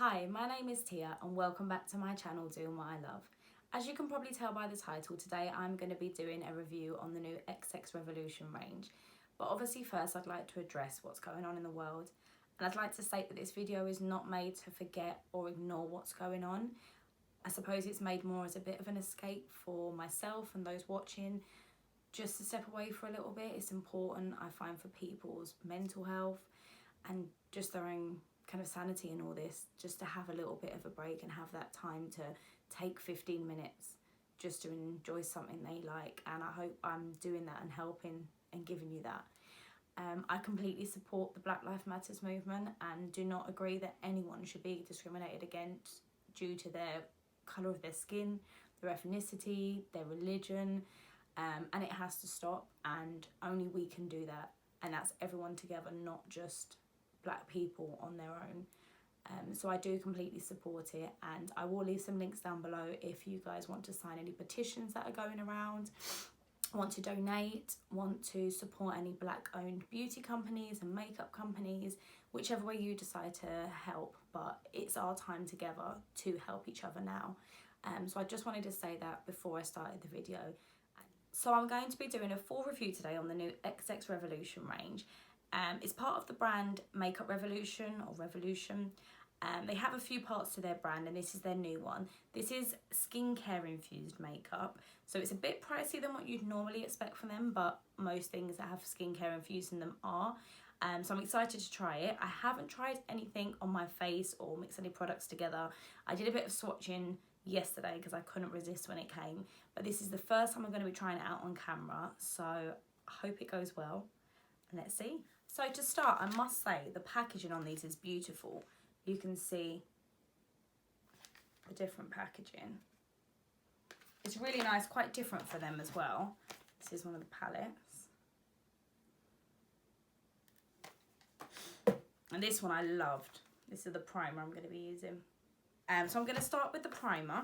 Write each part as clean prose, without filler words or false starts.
Hi, my name is Tia and welcome back to my channel Doing What I Love. As you can probably tell by the title, today I'm going to be doing a review on the new XX Revolution range. But obviously first I'd like to address what's going on in the world. And I'd like to state that this video is not made to forget or ignore what's going on. I suppose it's made more as a bit of an escape for myself and those watching, just to step away for a little bit. It's important, I find, for people's mental health and just their own kind of sanity in all this, just to have a little bit of a break and have that time to take 15 minutes just to enjoy something they like. And I hope I'm doing that and helping and giving you that. I completely support the Black Lives Matters movement and do not agree that anyone should be discriminated against due to their colour of their skin, their ethnicity, their religion, and it has to stop, and only we can do that, and that's everyone together, not just Black people on their own. So I do completely support it, and I will leave some links down below if you guys want to sign any petitions that are going around, want to donate, want to support any Black owned beauty companies and makeup companies, whichever way you decide to help. But it's our time together to help each other now. So I just wanted to say that before I started the video. So I'm going to be doing a full review today on the new XX Revolution range. It's part of the brand Makeup Revolution or Revolution. They have a few parts to their brand, and this is their new one. This is skincare infused makeup, so it's a bit pricey than what you'd normally expect from them, but most things that have skincare infused in them are. So I'm excited to try it. I haven't tried anything on my face or mixed any products together. I did a bit of swatching yesterday because I couldn't resist when it came, but this is the first time I'm going to be trying it out on camera, so I hope it goes well. Let's see. So to start, I must say the packaging on these is beautiful. You can see the different packaging. It's really nice, quite different for them as well. This is one of the palettes. And this one I loved. This is the primer I'm going to be using. So I'm going to start with the primer.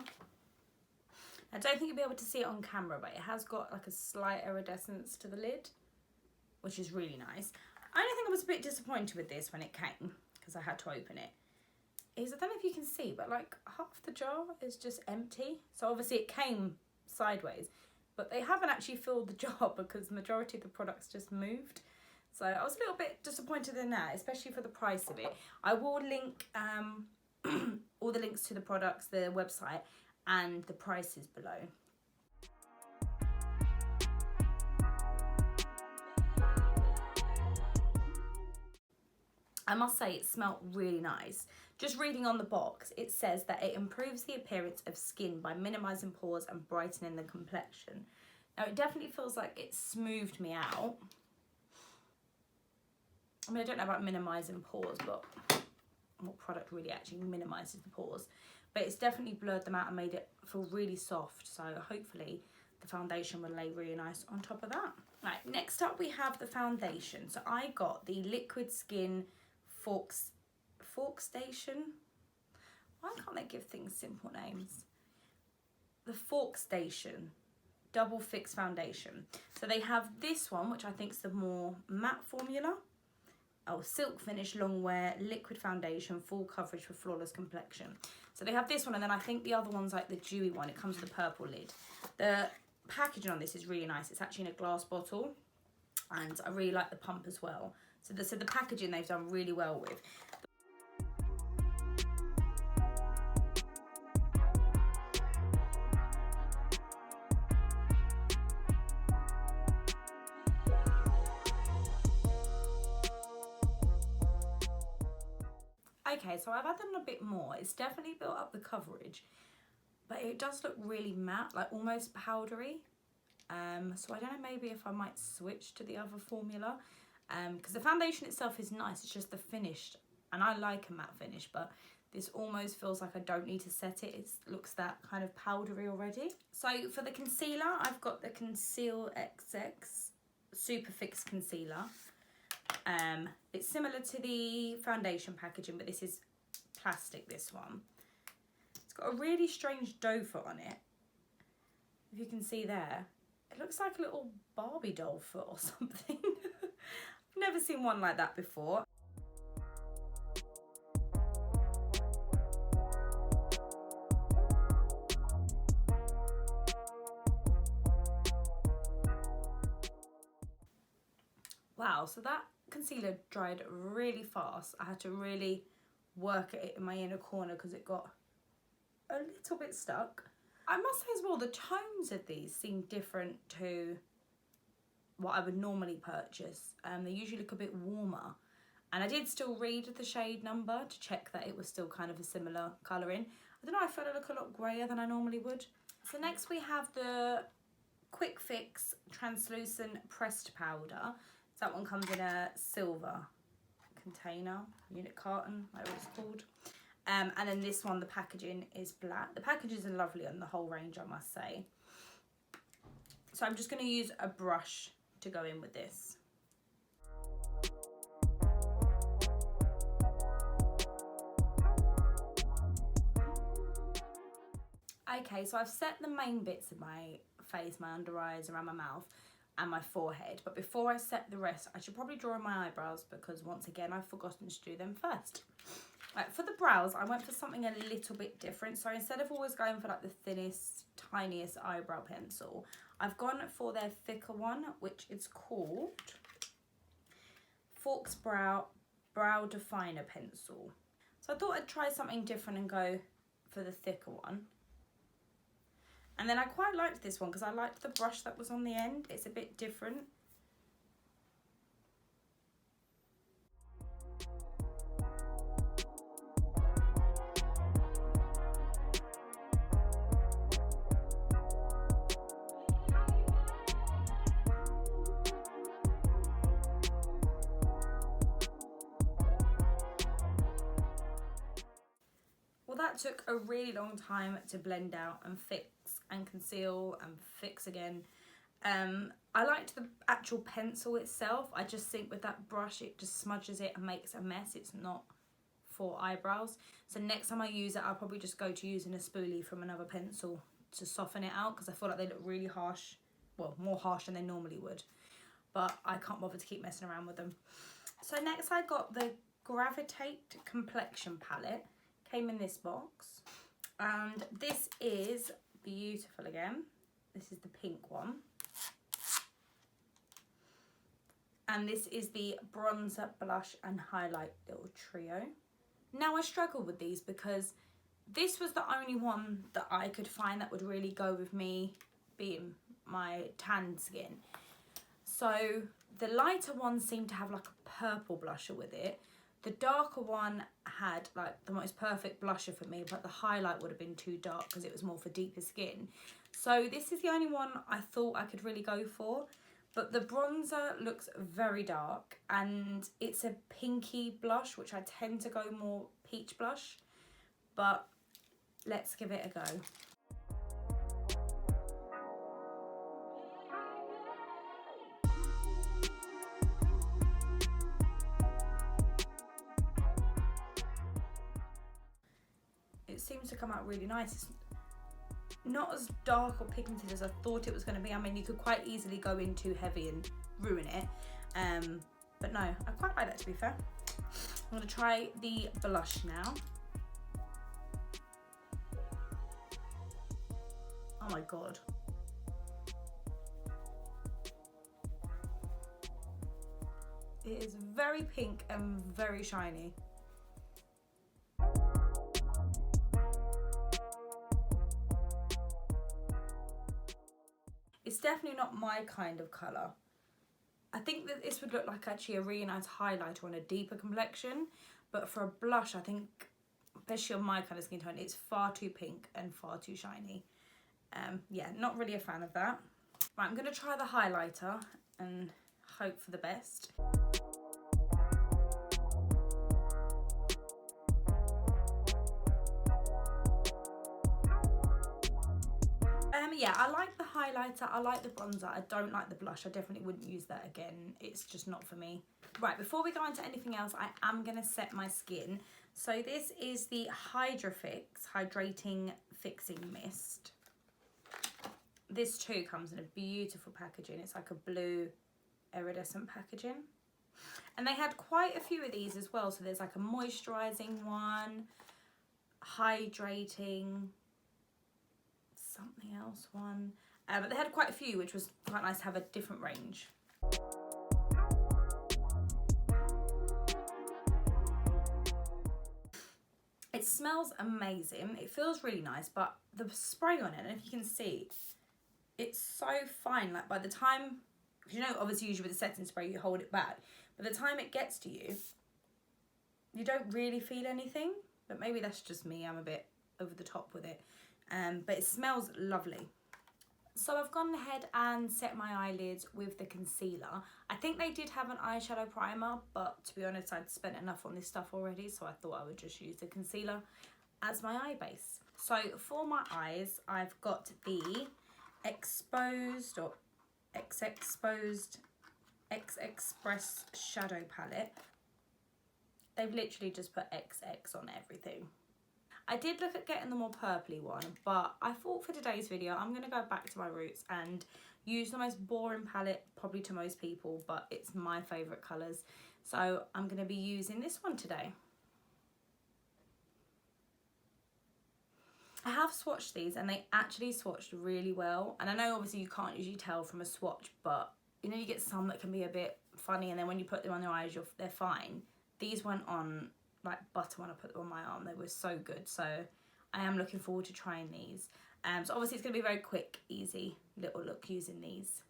I don't think you'll be able to see it on camera, but it has got like a slight iridescence to the lid, which is really nice. I only think I was a bit disappointed with this when it came, because I had to open it, is I don't know if you can see, but like half the jar is just empty. So obviously it came sideways, but they haven't actually filled the jar because the majority of the products just moved. So I was a little bit disappointed in that, especially for the price of it. I will link all the links to the products, the website, and the prices below. I must say it smelled really nice. Just reading on the box, it says that it improves the appearance of skin by minimising pores and brightening the complexion. Now it definitely feels like it smoothed me out. I mean, I don't know about minimising pores, but what product really actually minimises the pores? But it's definitely blurred them out and made it feel really soft. So hopefully the foundation will lay really nice on top of that. Right, next up we have the foundation. So I got the Liquid Skin Fauxxdation. Why can't they give things simple names? The Fauxxdation Double Fix Foundation. So they have this one, which I think is the more matte formula. Oh, silk finish, long wear, liquid foundation, full coverage for flawless complexion. So they have this one, and then I think the other one's like the dewy one. It comes with a purple lid. The packaging on this is really nice. It's actually in a glass bottle, and I really like the pump as well. So the packaging they've done really well with. Okay, so I've added on a bit more. It's definitely built up the coverage, but it does look really matte, like almost powdery. So I don't know, maybe if I might switch to the other formula, because the foundation itself is nice. It's just the finish, and I like a matte finish, but this almost feels like I don't need to set it. It looks that kind of powdery already. So for the concealer, I've got the ConcealXX Super Fix Concealer. It's similar to the foundation packaging, but this is plastic, this one. It's got a really strange doe foot on it. If you can see there, it looks like a little Barbie doll foot or something. I've never seen one like that before. Wow, so that concealer dried really fast. I had to really work at it in my inner corner because it got a little bit stuck. I must say as well, the tones of these seem different to what I would normally purchase. They usually look a bit warmer. And I did still read the shade number to check that it was still kind of a similar colouring. I don't know, I felt it look a lot grayer than I normally would. So next we have the Quick Fixx Translucent Pressed Powder. So that one comes in a silver container, unit carton, whatever it's called. And then this one, the packaging is black. The packaging is lovely on the whole range, I must say. So I'm just going to use a brush to go in with this. Okay, so I've set the main bits of my face, my under eyes, around my mouth and my forehead. But before I set the rest, I should probably draw in my eyebrows because once again, I've forgotten to do them first. Right, for the brows, I went for something a little bit different. So instead of always going for like the thinnest, tiniest eyebrow pencil, I've gone for their thicker one, which is called Fauxx Brow Definer Pencil. So I thought I'd try something different and go for the thicker one. And then I quite liked this one because I liked the brush that was on the end. It's a bit different. Well, that took a really long time to blend out and fix and conceal and fix again. I liked the actual pencil itself. I just think with that brush it just smudges it and makes a mess. It's not for eyebrows. So next time I use it, I'll probably just go to using a spoolie from another pencil to soften it out because I feel like they look really harsh. Well, more harsh than they normally would. But I can't bother to keep messing around with them. So next I got the Gravitate Complexion palette. Came in this box. And this is beautiful again. This is the pink one. And this is the bronzer, blush and highlight little trio. Now I struggled with these because this was the only one that I could find that would really go with me being my tan skin. So the lighter one seemed to have like a purple blusher with it. The darker one had like the most perfect blusher for me, but the highlight would have been too dark because it was more for deeper skin. So this is the only one I thought I could really go for. But the bronzer looks very dark and it's a pinky blush, which I tend to go more peach blush. But let's give it a go. It seems to come out really nice. It's not as dark or pigmented as I thought it was going to be. I mean, you could quite easily go in too heavy and ruin it. But no, I quite like that, to be fair. I'm going to try the blush now. Oh my god. It is very pink and very shiny. It's definitely not my kind of colour. I think that this would look like actually a really nice highlighter on a deeper complexion, but for a blush, I think, especially on my kind of skin tone, it's far too pink and far too shiny. Yeah, not really a fan of that. Right, I'm going to try the highlighter and hope for the best. Yeah, I like the highlighter, I like the bronzer, I don't like the blush. I definitely wouldn't use that again. It's just not for me. Right, before we go into anything else, I am going to set my skin. So this is the Hydra Hydrating Fixing Mist. This too comes in a beautiful packaging. It's like a blue iridescent packaging. And they had quite a few of these as well. So there's like a moisturising one, hydrating, something else one. But they had quite a few, which was quite nice to have a different range. It smells amazing. It feels really nice, but the spray on it, and if you can see, it's so fine. Like by the time, you know, obviously usually with the setting spray you hold it back. By the time it gets to you, you don't really feel anything. But maybe that's just me. I'm a bit over the top with it. But it smells lovely. So I've gone ahead and set my eyelids with the concealer. I think they did have an eyeshadow primer, but to be honest, I'd spent enough on this stuff already, so I thought I would just use the concealer as my eye base. So for my eyes, I've got the XXposed or XXposed XXpress shadow palette. They've literally just put XX on everything. I did look at getting the more purpley one, but I thought for today's video, I'm going to go back to my roots and use the most boring palette, probably to most people, but it's my favourite colours. So I'm going to be using this one today. I have swatched these and they actually swatched really well. And I know obviously you can't usually tell from a swatch, but you know, you get some that can be a bit funny and then when you put them on your eyes, they're fine. These went on like butter when I put them on my arm. They were so good. So I am looking forward to trying these. So obviously it's going to be a very quick, easy little look using these.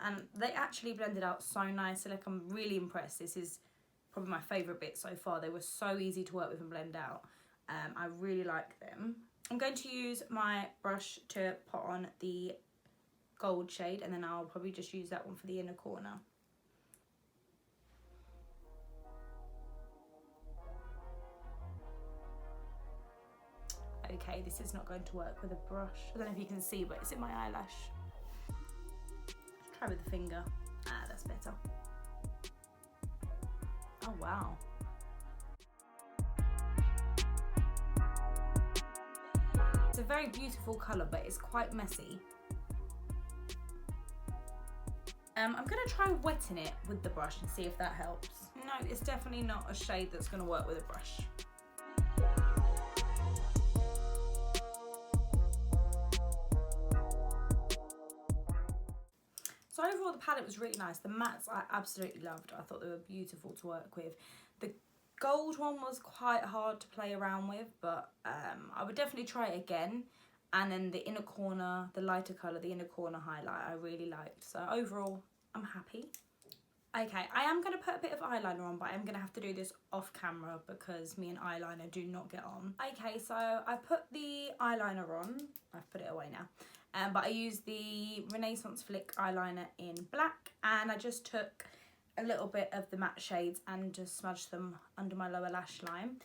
And they actually blended out so nicely. Like I'm really impressed. This is probably my favourite bit so far. They were so easy to work with and blend out. I really like them. I'm going to use my brush to put on the gold shade and then I'll probably just use that one for the inner corner. Okay, this is not going to work with a brush. I don't know if you can see, but it's in my eyelash. Let's try with the finger. Ah, that's better. Oh, wow. It's a very beautiful colour, but it's quite messy. I'm going to try wetting it with the brush and see if that helps. No, it's definitely not a shade that's going to work with a brush. So overall the palette was really nice. The mattes I absolutely loved. I thought they were beautiful to work with. The gold one was quite hard to play around with, but I would definitely try it again. And then the inner corner, the lighter colour, the inner corner highlight, I really liked. So overall, I'm happy. Okay, I am going to put a bit of eyeliner on, but I'm going to have to do this off camera because me and eyeliner do not get on. Okay, so I put the eyeliner on. I've put it away now. But I used the Renaissance Flick eyeliner in black, and I just took a little bit of the matte shades and just smudged them under my lower lash line.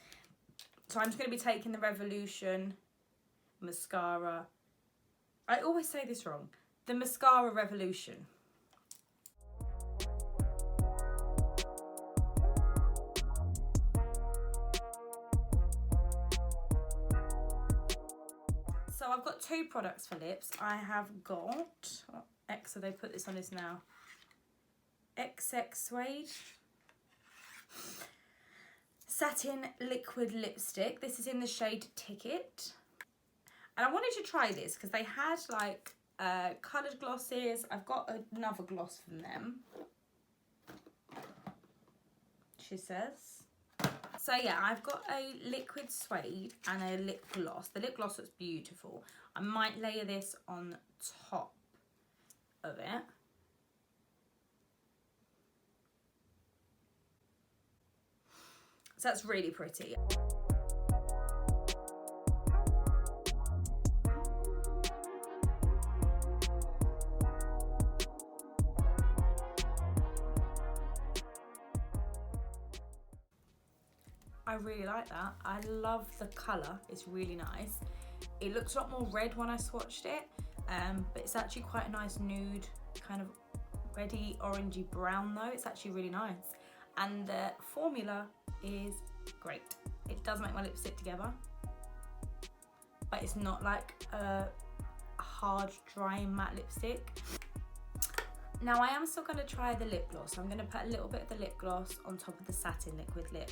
So I'm just going to be taking the Revolution Mascara. I always say this wrong. The Mascara Revolution. So I've got two products for lips. I have got, so they put this on this now, XXude Satin Liquid Lipstick. This is in the shade Ticket. And I wanted to try this because they had like coloured glosses. I've got another gloss from them, she says. So yeah, I've got a liquid suede and a lip gloss. The lip gloss looks beautiful. I might layer this on top of it. So that's really pretty. I really like that. I love the colour, it's really nice. It looks a lot more red when I swatched it, but it's actually quite a nice nude, kind of reddy orangey brown though. It's actually really nice. And the formula is great. It does make my lips stick together, but it's not like a hard, dry matte lipstick. Now I am still going to try the lip gloss. So I'm going to put a little bit of the lip gloss on top of the Satin liquid lip.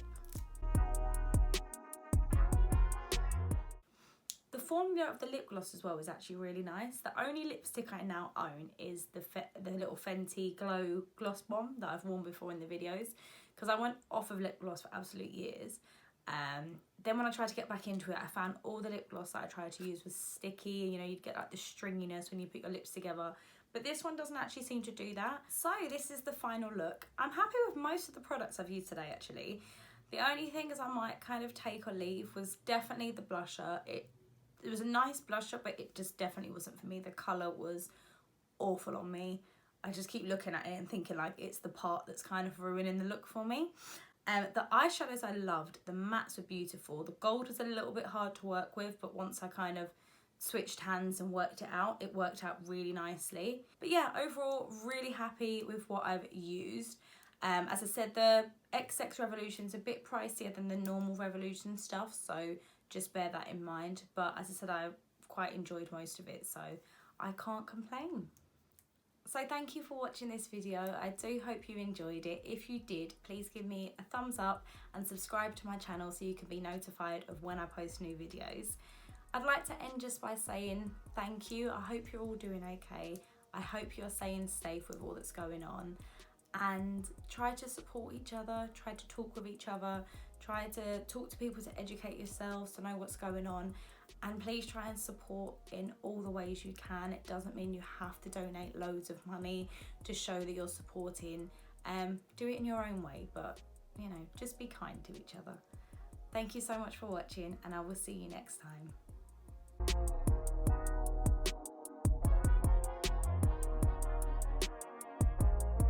The formula of the lip gloss as well is actually really nice. The only lipstick I now own is the little Fenty Glow Gloss Bomb that I've worn before in the videos, because I went off of lip gloss for absolute years. Then when I tried to get back into it, I found all the lip gloss that I tried to use was sticky. You know, you'd get like the stringiness when you put your lips together. But this one doesn't actually seem to do that. So this is the final look. I'm happy with most of the products I've used today, actually. The only things I might kind of take or leave was definitely the blusher. It was a nice blusher, but it just definitely wasn't for me. The colour was awful on me. I just keep looking at it and thinking like it's the part that's kind of ruining the look for me. The eyeshadows I loved. The mattes were beautiful. The gold was a little bit hard to work with, but once I kind of switched hands and worked it worked out really nicely. But yeah, overall, really happy with what I've used. As I said, the XX Revolution's a bit pricier than the normal Revolution stuff, so just bear that in mind. But as I said, I quite enjoyed most of it, so I can't complain. So thank you for watching this video. I do hope you enjoyed it. If you did, please give me a thumbs up and subscribe to my channel so you can be notified of when I post new videos. I'd like to end just by saying thank you. I hope you're all doing okay. I hope you're staying safe with all that's going on. And try to support each other, try to talk with each other, try to talk to people to educate yourselves, to know what's going on. And please try and support in all the ways you can. It doesn't mean you have to donate loads of money to show that you're supporting. Do it in your own way, but you know, just be kind to each other. Thank you so much for watching, and I will see you next time.